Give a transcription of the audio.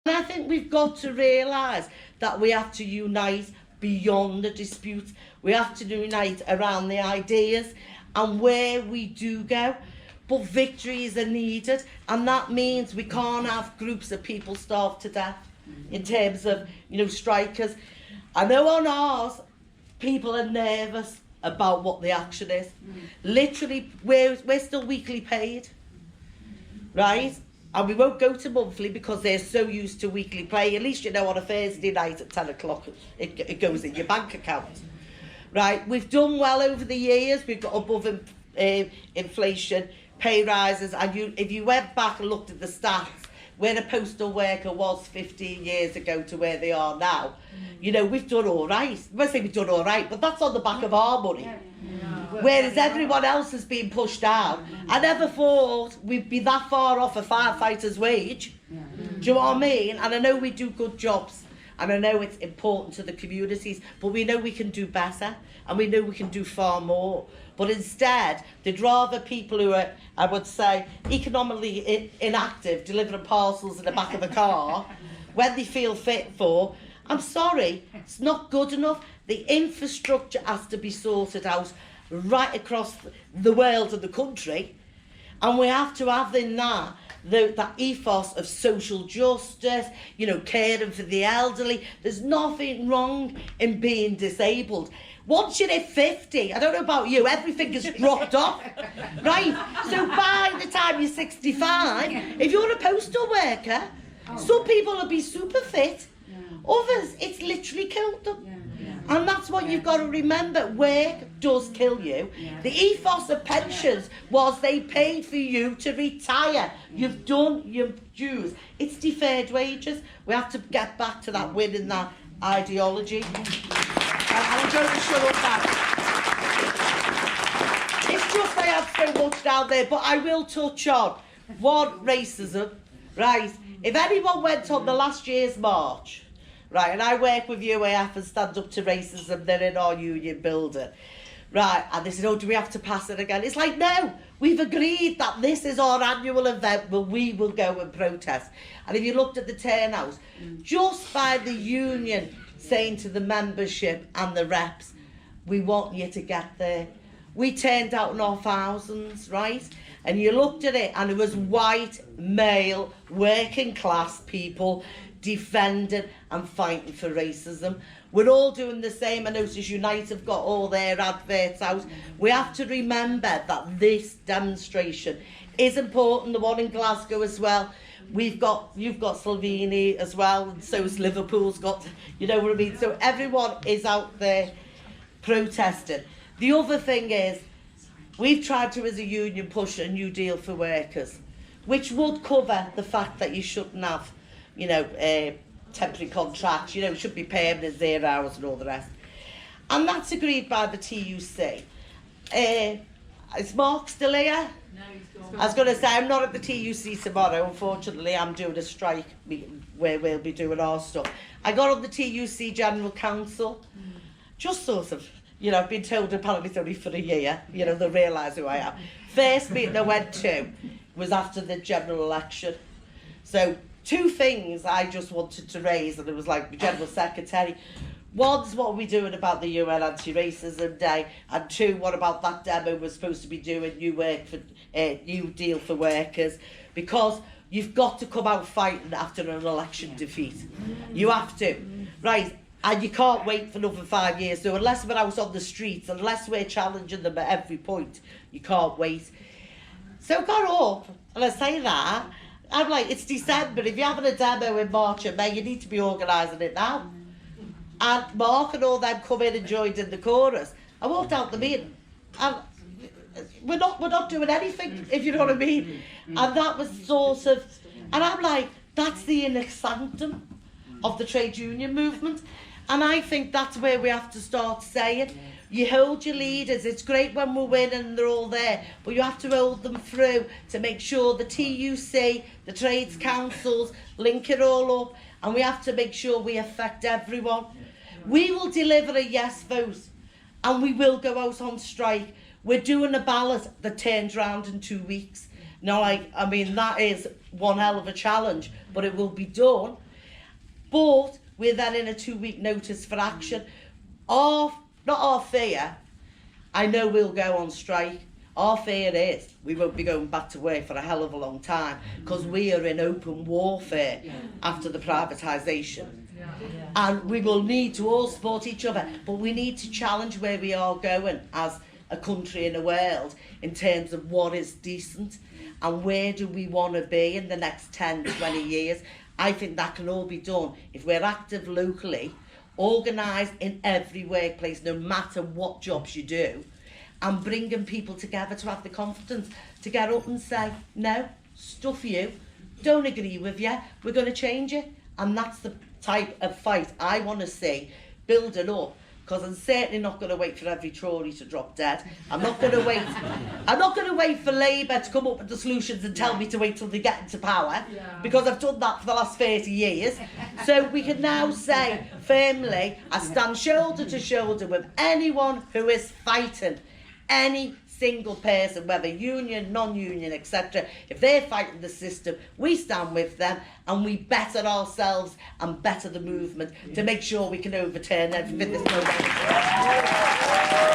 And I think we've got to realise that we have to unite beyond the disputes. We have to unite around the ideas and where we do go. But victories are needed, and that means we can't have groups of people starve to death in terms of, strikers. I know on ours, people are nervous about what the action is. Literally, we're still weekly paid, right? And we won't go to monthly because they're so used to weekly pay. At least on a Thursday night at 10 o'clock, it goes in your bank account. Right, we've done well over the years. We've got above inflation, pay rises. And if you went back and looked at the stats, where a postal worker was 15 years ago to where they are now, we've done all right. I say we've done all right, but that's on the back of our money. Whereas everyone else has been pushed down. I never thought we'd be that far off a firefighter's wage. Do you know what I mean? And I know we do good jobs, and I know it's important to the communities, but we know we can do better, and we know we can do far more. But instead, they'd rather people who are, I would say, economically inactive, delivering parcels in the back of a car, when they feel fit for. I'm sorry, it's not good enough. The infrastructure has to be sorted out right across the world and the country, and we have to have in that ethos of social justice, caring for the elderly. There's nothing wrong in being disabled. Once you're at 50, I don't know about you, everything is dropped off, right? So by the time you're 65, if you're a postal worker, some people will be super fit, others, it's literally killed them. And that's what you've got to remember. Work does kill you. The ethos of pensions was they paid for you to retire. You've done your dues. It's deferred wages. We have to get back to that winning that ideology. I'm going to shut up now. It's just I have so much down there, but I will touch on one, racism. Right, if anyone went on the last year's march, right, and I work with UAF and Stand Up to Racism, they're in our union building, right, and they said, do we have to pass it again? It's like, no, we've agreed that this is our annual event where we will go and protest. And if you looked at the turnout, just by the union saying to the membership and the reps, we want you to get there. We turned out in our thousands, right? And you looked at it and it was white, male, working class people defending and fighting for racism. We're all doing the same. I notice Unite have got all their adverts out. We have to remember that this demonstration is important, the one in Glasgow as well. You've got Salvini as well, and so's Liverpool's got, you know what I mean? So everyone is out there protesting. The other thing is, we've tried to, as a union, push a new deal for workers, which would cover the fact that you shouldn't have, temporary contracts, it should be permanent, 0 hours and all the rest. And that's agreed by the TUC. Is Mark still here? No, he's gone. I was going to say, I'm not at the TUC tomorrow. Unfortunately, I'm doing a strike where we'll be doing our stuff. I got on the TUC General Council, just sort of, I've been told apparently it's only for a year, they'll realise who I am. First meeting I went to was after the general election. So 2 things I just wanted to raise, and it was like the General Secretary. One's what are we doing about the UN Anti-Racism Day, and 2, what about that demo we're supposed to be doing, new deal for workers, because you've got to come out fighting after an election defeat. You have to, right? And you can't wait for another 5 years. So unless we're out on the streets, unless we're challenging them at every point, you can't wait. So I got up, and I say that, I'm like, it's December. If you're having a demo in March and May, you need to be organising it now. And Mark and all them come in and joined in the chorus. I walked out the meeting, and we're not doing anything, if you know what I mean. And that was sort of, and I'm like, that's the inner sanctum of the trade union movement. And I think that's where we have to start saying, you hold your leaders. It's great when we're winning and they're all there, but you have to hold them through to make sure the TUC, the trades councils, link it all up, and we have to make sure we affect everyone. We will deliver a yes vote, and we will go out on strike. We're doing a ballot that turns round in 2 weeks. Now, that is one hell of a challenge, but it will be done. But we're then in a 2-week notice for action. Not our fear, I know we'll go on strike. Our fear is we won't be going back to work for a hell of a long time because we are in open warfare after the privatisation. And we will need to all support each other, but we need to challenge where we are going as a country in the world in terms of what is decent and where do we want to be in the next 10, 20 years. I think that can all be done if we're active locally, organised in every workplace, no matter what jobs you do, and bringing people together to have the confidence to get up and say, no, stuff you, don't agree with you, we're going to change it. And that's the type of fight I want to see building up, because I'm certainly not going to wait for every Tory to drop dead. I'm not going to wait for Labour to come up with the solutions and tell me to wait till they get into power, because I've done that for the last 30 years. So we can now say firmly, I stand shoulder to shoulder with anyone who is fighting, any single person, whether union, non-union, etc. If they're fighting the system, we stand with them and we better ourselves and better the movement to make sure we can overturn everything that's going on.